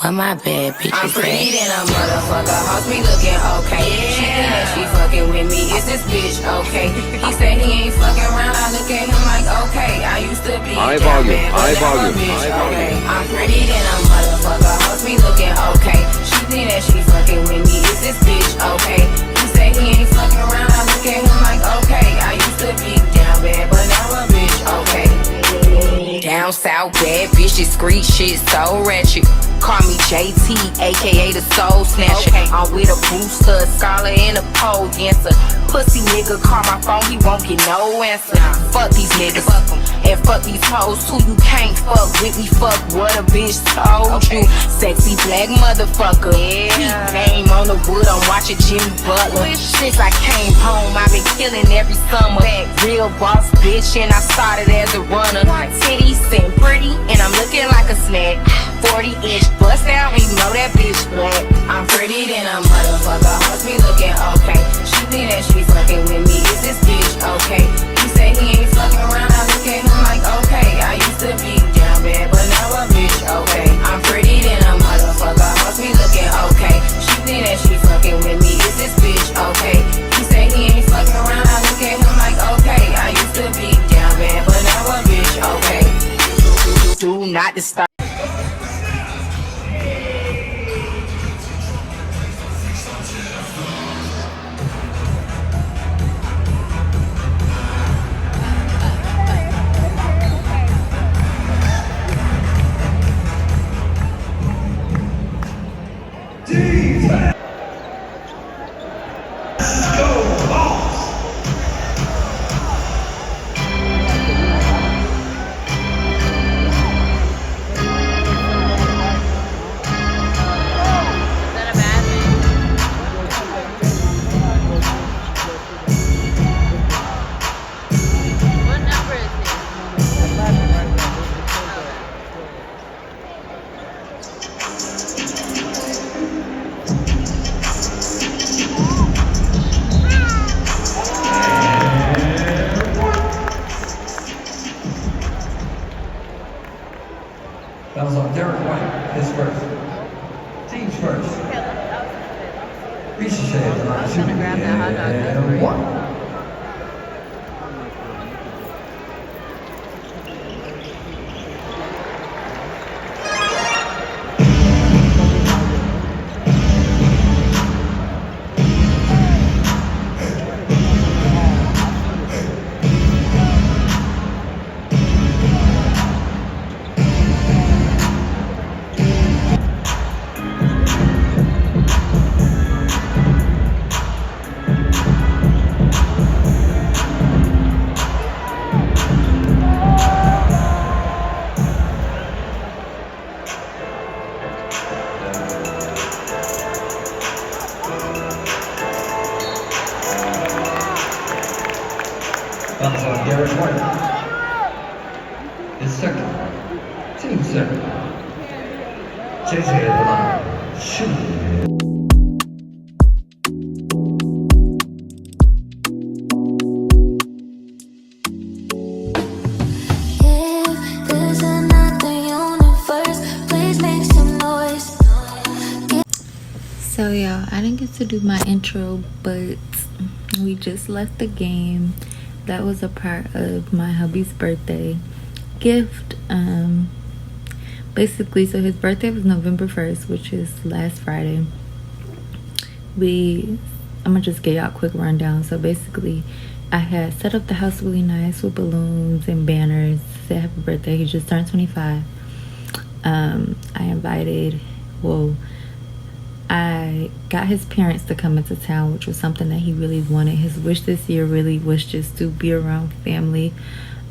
What my bad bitch I'm is pretty than a motherfucker, hoes be looking okay. She think that she fucking with me, is this bitch okay? He said he ain't fucking around, I look at him like okay. I used to be down bad, but now a bitch okay. I'm pretty than a motherfucker, hoes be looking okay. She think that she fucking with me, is this bitch okay? He said he ain't fucking around, I look at him like okay. I used to be down bad, but now a bitch okay. Down south bad bitches, street shit so ratchet. Call me JT, aka the Soul Snatcher. I'm with a booster, a scholar, and a pole dancer. Pussy nigga call my phone, he won't get no answer. Fuck these niggas, and fuck these hoes too. You can't fuck with me, fuck what a bitch told you. Sexy black motherfucker, yeah. Name on the wood, I'm watching Jimmy Butler. Since I came home, I've been killing every summer. Real boss bitch, and I started as a runner. Titties and pretty, and I'm looking like a snack. 40-inch bust down, you know that bitch black. I'm pretty than a motherfucker, hoes be looking okay. She think that she fucking with me, is this bitch okay? He say he ain't fucking around, I look at him like okay. I used to be down bad, but now a bitch okay. I'm pretty than a motherfucker, hoes be looking okay. She think that she fucking with me, is this bitch okay? He say he ain't fucking around, I look at him like okay. I used to be down bad, but now a bitch okay. Do not disturb. That was on Derek White, his first. Team's first. Ricochet at the line. I'm gonna grab that hot dog. And one. Bounce on Derek White. His second. Team second. JJ at the line. Shoot. So y'all, I didn't get to do my intro, but we just left the game. That was a part of my hubby's birthday gift. Basically, so his birthday was November 1st, which is last Friday. I'm gonna just give y'all a quick rundown. So basically, I had set up the house really nice with balloons and banners. Said happy birthday. He just turned 25. I got his parents to come into town, which was something that he really wanted. His wish this year really was just to be around family.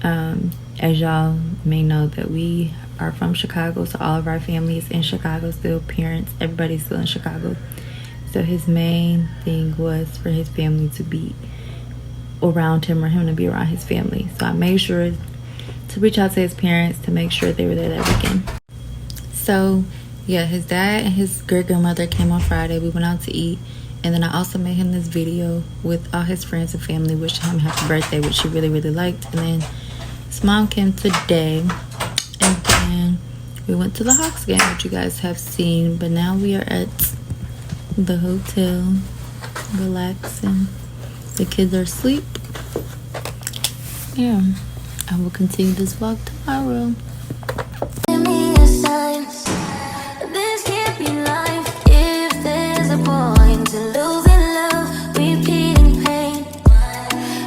As y'all may know, that we are from Chicago, so all of our family is in Chicago still. Parents, everybody's still in Chicago. So his main thing was for his family to be around him, or him to be around his family. So I made sure to reach out to his parents to make sure they were there that weekend. So yeah, his dad and his great-grandmother came on Friday. We went out to eat, and then I also made him this video with all his friends and family wishing him happy birthday, which he really liked. And then his mom came today, and then we went to the Hawks game, which you guys have seen, but now we are at the hotel relaxing. The kids are asleep. Yeah, I will continue this vlog tomorrow. Give me a sign. This can't be life. If there's a point to losing love, repeating pain,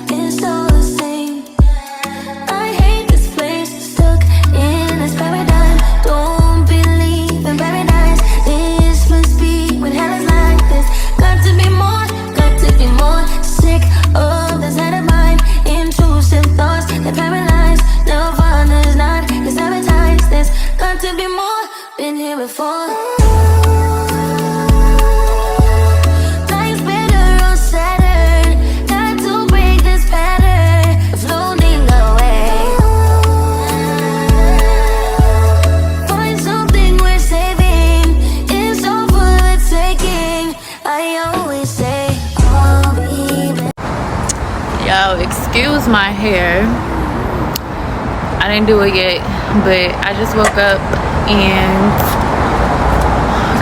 it's all the same. I hate this place, stuck in this paradigm. Don't believe in paradise. This must be when hell is like this. Got to be more, got to be more. Sick of this head of mine. Intrusive thoughts that paralyze. No fun is not, cause advertise this. Got to be more, been here before. Life's better on Saturn. Got to break this pattern, floating away. Find something worth saving. It's all for the taking. I always say, I'll be back. Yo, excuse my hair. I didn't do it yet, but I just woke up and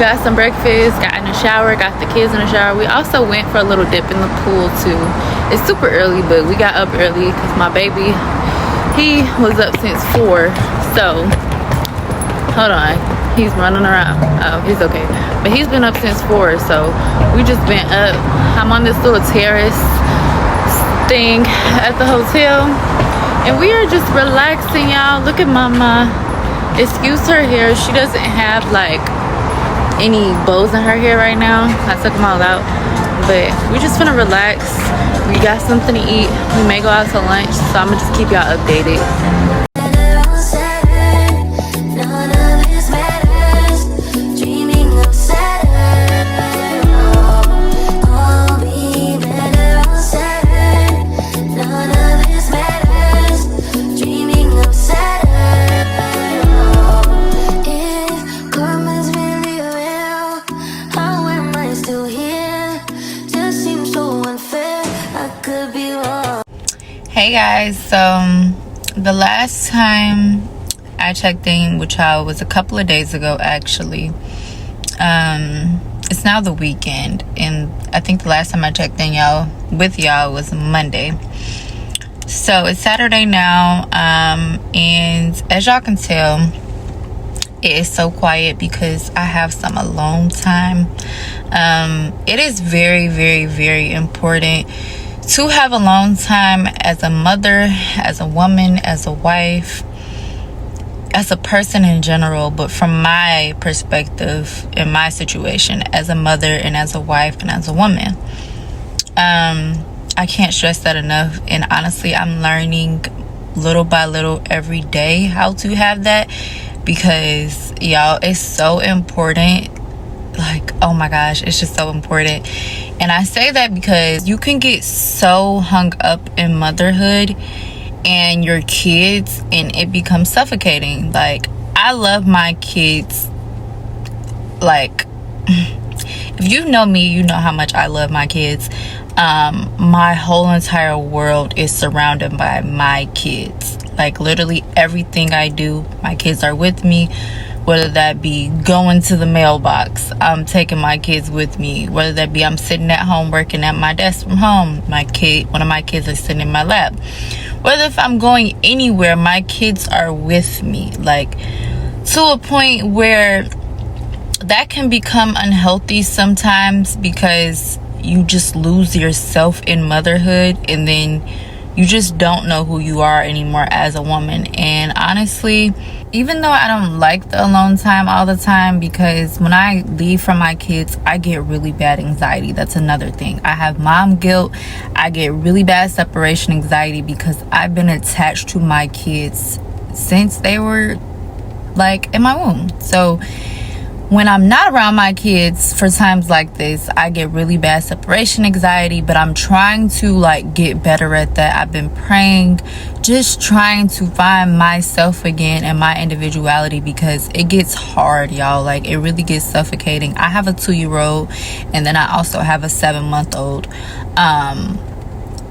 got some breakfast, got in the shower, got the kids in the shower. We also went for a little dip in the pool too. It's super early, but we got up early because my baby, he was up since 4. So, hold on. He's running around. Oh, he's okay. But he's been up since 4, so we just been up. I'm on this little terrace thing at the hotel. And we are just relaxing, y'all. Look at mama. Excuse her hair. She doesn't have like any bows in her hair right now. I took them all out. But we just gonna relax. We got something to eat. We may go out to lunch. So I'm gonna just keep y'all updated. Hey guys, so the last time I checked in with y'all was a couple of days ago actually. It's now the weekend, and I think the last time I checked in with y'all was Monday. So it's Saturday now, and as y'all can tell, it is so quiet because I have some alone time. It is very, very, very important to have alone time as a mother, as a woman, as a wife, as a person in general. But from my perspective, in my situation, as a mother and as a wife and as a woman, I can't stress that enough. And honestly, I'm learning little by little every day how to have that, because y'all, it's so important. Like, oh my gosh, it's just so important. And I say that because you can get so hung up in motherhood and your kids, and it becomes suffocating. Like, I love my kids. Like, if you know me, you know how much I love my kids. My whole entire world is surrounded by my kids. Like, literally everything I do, my kids are with me. Whether that be going to the mailbox, I'm taking my kids with me. Whether that be I'm sitting at home working at my desk from home, one of my kids is sitting in my lap. Whether if I'm going anywhere, my kids are with me. Like, to a point where that can become unhealthy sometimes, because you just lose yourself in motherhood, and then you just don't know who you are anymore as a woman. And honestly, even though I don't like the alone time all the time, because when I leave from my kids, I get really bad anxiety. That's another thing. I have mom guilt. I get really bad separation anxiety because I've been attached to my kids since they were like in my womb. So when I'm not around my kids for times like this, I get really bad separation anxiety. But I'm trying to like get better at that. I've been praying, just trying to find myself again and my individuality, because it gets hard, y'all. Like, it really gets suffocating. I have a 2-year-old, and then I also have a 7-month-old.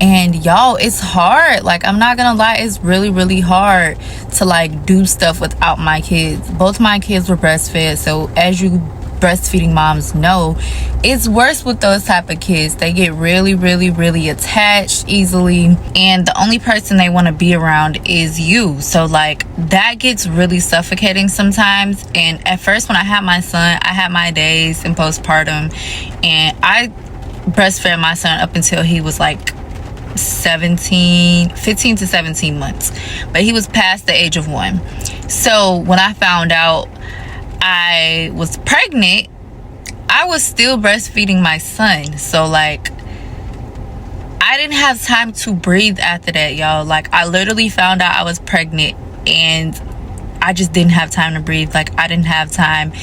And y'all, it's hard. Like, I'm not gonna lie, it's really hard to like do stuff without my kids. Both my kids were breastfed, so as you breastfeeding moms know, it's worse with those type of kids. They get really attached easily, and the only person they want to be around is you. So like, that gets really suffocating sometimes. And at first, when I had my son, I had my days in postpartum, and I breastfed my son up until he was like 15 to 17 months, but he was past the age of 1. So when I found out I was pregnant, I was still breastfeeding my son. So like, I didn't have time to breathe after that, y'all. Like, I literally found out I was pregnant and I just didn't have time to breathe. Like, I didn't have time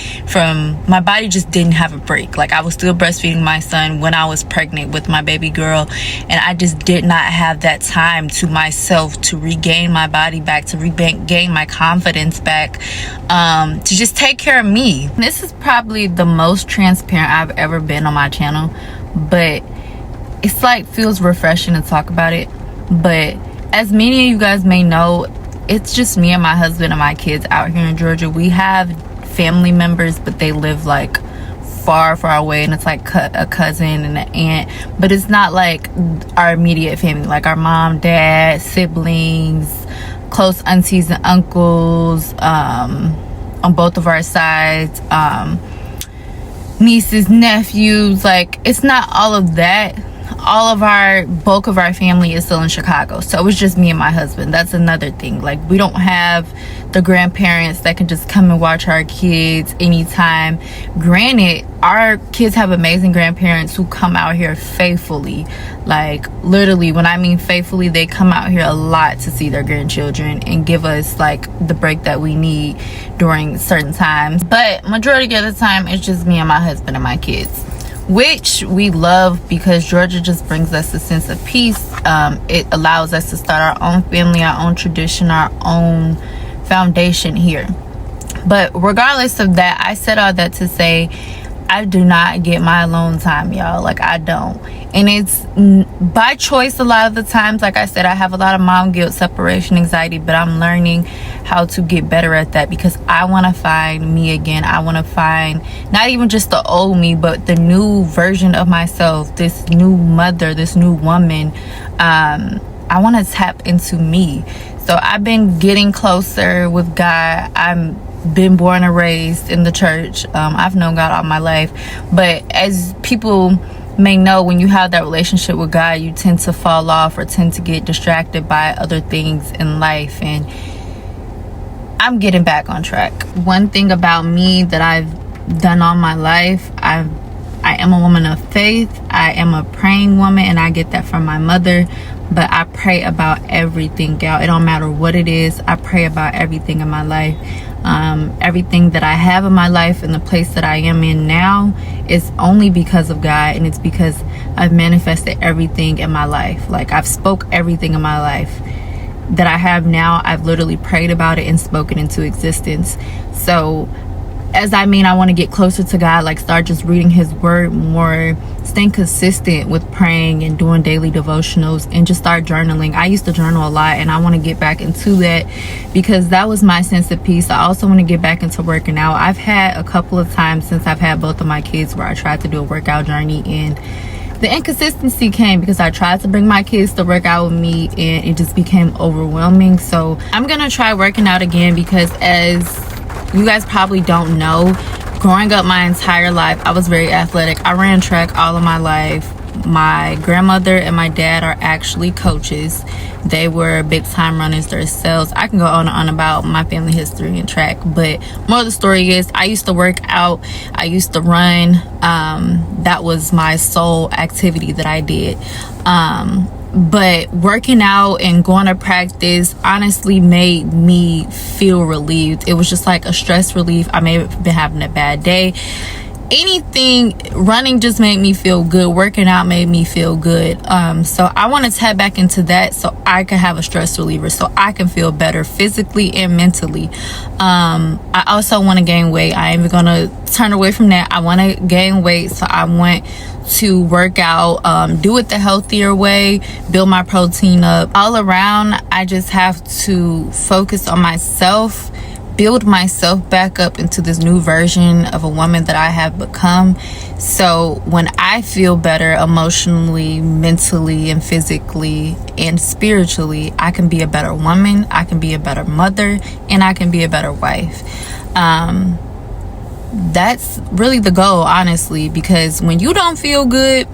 my body just didn't have a break. Like, I was still breastfeeding my son when I was pregnant with my baby girl, and I just did not have that time to myself to regain my body back, to regain my confidence back, to just take care of me. This is probably the most transparent I've ever been on my channel, but it's like, feels refreshing to talk about it. But as many of you guys may know, it's just me and my husband and my kids out here in Georgia. We have family members, but they live like far away, and it's like a cousin and an aunt, but it's not like our immediate family, like our mom, dad, siblings, close aunties and uncles, on both of our sides, nieces, nephews. Like, it's not all of that. All of our bulk of our family is still in Chicago, so it was just me and my husband. That's another thing. Like, we don't have the grandparents that can just come and watch our kids anytime. Granted, our kids have amazing grandparents who come out here faithfully. Like, literally, when I mean faithfully, they come out here a lot to see their grandchildren and give us like the break that we need during certain times. But majority of the time, it's just me and my husband and my kids, which we love because Georgia just brings us a sense of peace. It allows us to start our own family, our own tradition, our own foundation here. But regardless of that, I said all that to say, I do not get my alone time, y'all. Like, I don't. And it's by choice a lot of the times. Like I said, I have a lot of mom guilt, separation anxiety, but I'm learning how to get better at that because I want to find me again. I want to find not even just the old me, but the new version of myself, this new mother, this new woman. I want to tap into me. So I've been getting closer with God. I'm been born and raised in the church. I've known God all my life, but as people may know, when you have that relationship with God, you tend to fall off or tend to get distracted by other things in life, and I'm getting back on track. One thing about me that I've done all my life, I am a woman of faith. I am a praying woman, and I get that from my mother. But I pray about everything, y'all. It don't matter what it is. I pray about everything in my life. Everything that I have in my life and the place that I am in now is only because of God, and it's because I've manifested everything in my life. Like, I've spoke everything in my life that I have now. I've literally prayed about it and spoken into existence. So as I want to get closer to God, like start just reading his word more, staying consistent with praying and doing daily devotionals, and just start journaling. I used to journal a lot, and I want to get back into that because that was my sense of peace. I also want to get back into working out. I've had a couple of times since I've had both of my kids where I tried to do a workout journey, and the inconsistency came because I tried to bring my kids to work out with me, and it just became overwhelming. So I'm gonna try working out again because, as you guys probably don't know, growing up my entire life, I was very athletic. I ran track all of my life. My grandmother and my dad are actually coaches. They were big time runners themselves. I can go on and on about my family history and track, but more of the story is I used to work out. I used to run. That was my sole activity that I did. But working out and going to practice honestly made me feel relieved. It was just like a stress relief. I may have been having a bad day, anything, running just made me feel good. Working out made me feel good. So I want to tap back into that so I can have a stress reliever, so I can feel better physically and mentally. I also want to gain weight. I ain't even gonna turn away from that. I want to gain weight, so I want to work out, do it the healthier way, build my protein up. All around, I just have to focus on myself, build myself back up into this new version of a woman that I have become. So when I feel better emotionally, mentally, and physically, and spiritually, I can be a better woman, I can be a better mother, and I can be a better wife. That's really the goal, honestly, because when you don't feel good,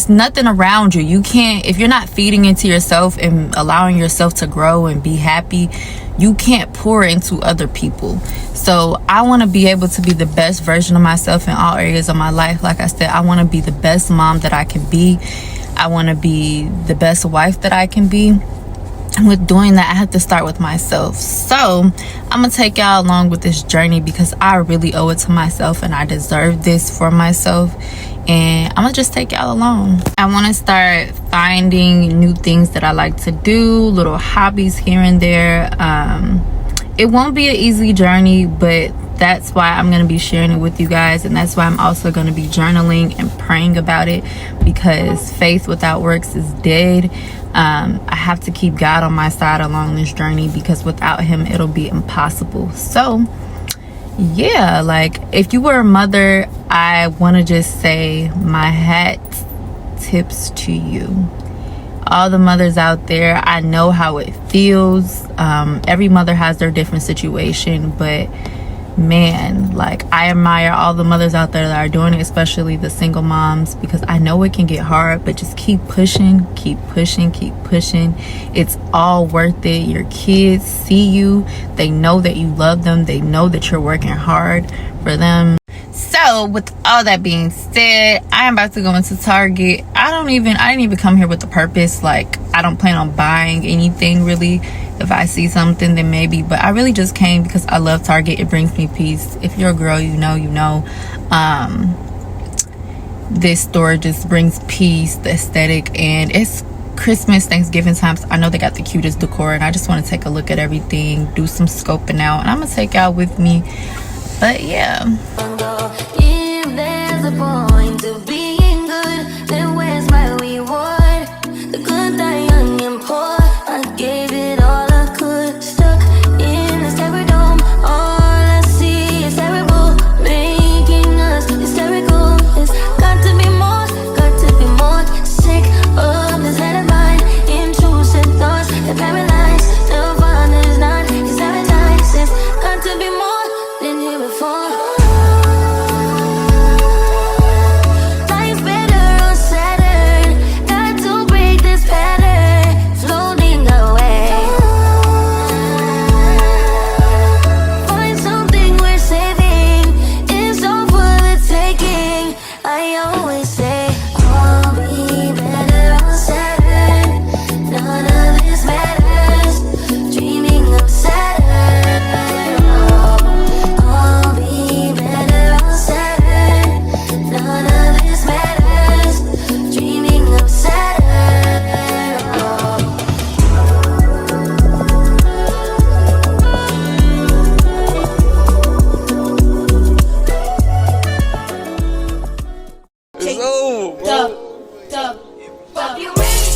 nothing around you can't, if you're not feeding into yourself and allowing yourself to grow and be happy, you can't pour into other people. So I want to be able to be the best version of myself in all areas of my life. Like I said, I want to be the best mom that I can be. I want to be the best wife that I can be. And with doing that, I have to start with myself. So I'm gonna take y'all along with this journey because I really owe it to myself and I deserve this for myself. And I'm gonna just take y'all along. I want to start finding new things that I like to do, little hobbies here and there. It won't be an easy journey, but that's why I'm going to be sharing it with you guys, and that's why I'm also going to be journaling and praying about it, because faith without works is dead. I have to keep God on my side along this journey, because without him it'll be impossible. So yeah, like, if you were a mother, I want to just say my hat tips to you. All the mothers out there, I know how it feels. Every mother has their different situation, but man, like, I admire all the mothers out there that are doing it, especially the single moms, because I know it can get hard, but just keep pushing, keep pushing, keep pushing. It's all worth it. Your kids see you, they know that you love them, they know that you're working hard for them. So with all that being said, I am about to go into Target. I didn't even come here with the purpose. Like, I don't plan on buying anything really. If I see something, then maybe, but I really just came because I love Target. It brings me peace. If you're a girl, you know. This store just brings peace, the aesthetic, and it's Christmas, Thanksgiving times. I know they got the cutest decor, and I just want to take a look at everything, do some scoping out, and I'm gonna take y'all with me. But yeah, if there's a point to being good, then where's my reward? The good, die young and poor. I gave it all I could. Stuck in this dome. All I see is terrible, making us hysterical. It's got to be more, got to be more. Sick of this head of mine. Intrusive thoughts that paralyze. The fun is not his appetite. It's got to be more than here before. Life's better on Saturn. Got to break this pattern. Floating away. Find something worth saving. It's all for the taking. I always say I'll be better on Saturn. None of this matters. Dreaming of Saturn. I'll be better on Saturn. None of this matters. Dreaming of Saturn. It's over, bro.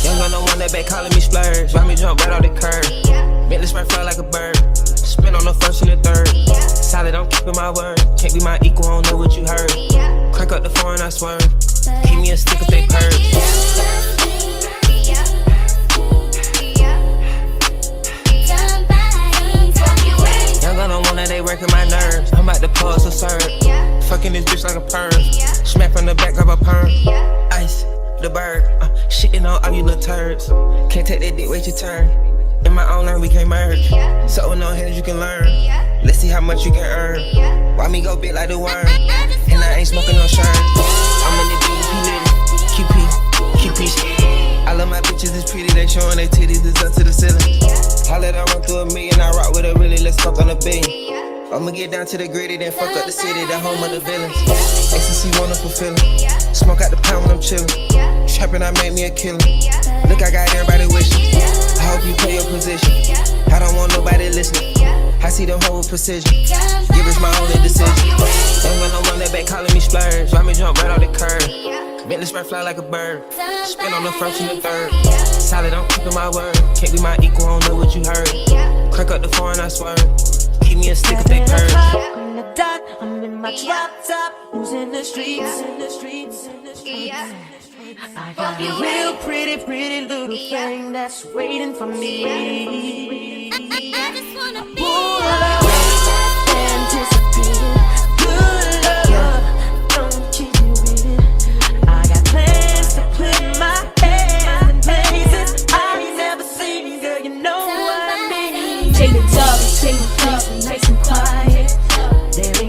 Young gun, no one that back calling me splurge. Why me jump right off the curb? Make this right fly like a bird. Spin on the first and the third. Solid, I'm keeping my word. Can't be my equal, I don't know what you heard. Crack up the foreign, I swerve. Keep me a stick if they purge. Young gun, no one that they working my nerves. I'm about to pause a serve. Fucking this bitch like a perm. Smack from the back, grab a perm. Ice, the bird. Shitting on all you little turds. Can't take that dick, wait your turn. In my own lane, we can't merge. So with no hands, you can learn. Let's see how much you can earn. Why me go big like the worm? And I ain't smoking no shirt. I'm in the DP living. QP. I love my bitches, it's pretty. They showing their titties, it's up to the ceiling. I let her run through a million. I rock with her, really, let's fuck on a billion. I'ma get down to the gritty, then fuck up the city, the home of the villains. Ecstasy, wonderful feeling. Smoke out the pound when I'm chillin'. Trappin', I make me a killer. Look, I got everybody wishing. I hope you play your position. I don't want nobody listening. I see them whole precision. Give us my only decision. Ain't got no one that back calling me splurge. Why me jump right off the curb? Bentley spread fly like a bird. Spin on the first and the third. Solid, I'm keeping my word. Can't be my equal, I don't know what you heard. Crack up the phone, I swear. Keep me a stick if they purge. On the dot, I'm in my drop top. Who's in the streets? I got a real pretty little thing that's waiting for me. I just wanna be Pull up, anticipating good love. Don't keep me waiting. I got plans to put my hands in places I ain't never seen. Girl, you know what I mean. Take the talk, take the talk, nice and quiet. There ain't